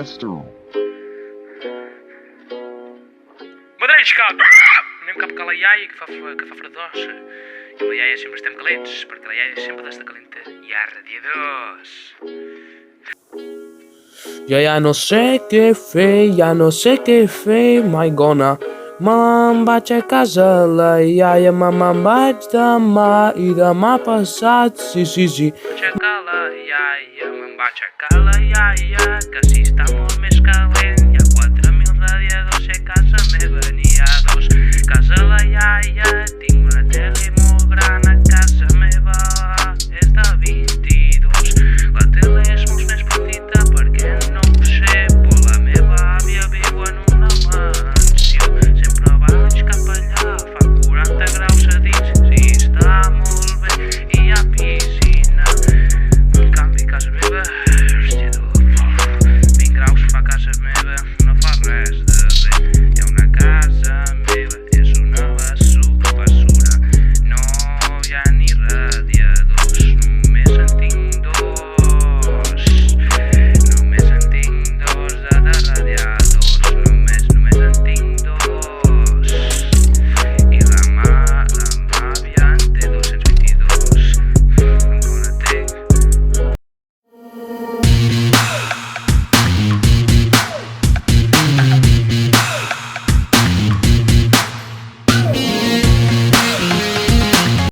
Western. Madeiros, cap! Anem cap a la iaia que fa fredors. I la iaia sempre estem calents, perquè la iaia sempre està calenta. Hi ha radiadors. Jo ja no sé què fer, my gonna. Me'n vaig a casa la iaia, me'n vaig demà i demà passat, sí. Aixecar la iaia, me'n va aixecar la iaia, que si està molt més calent. Hi ha 4.000 radiadors i a casa meva n'hi ha 2. Casa la iaia, tinc una tele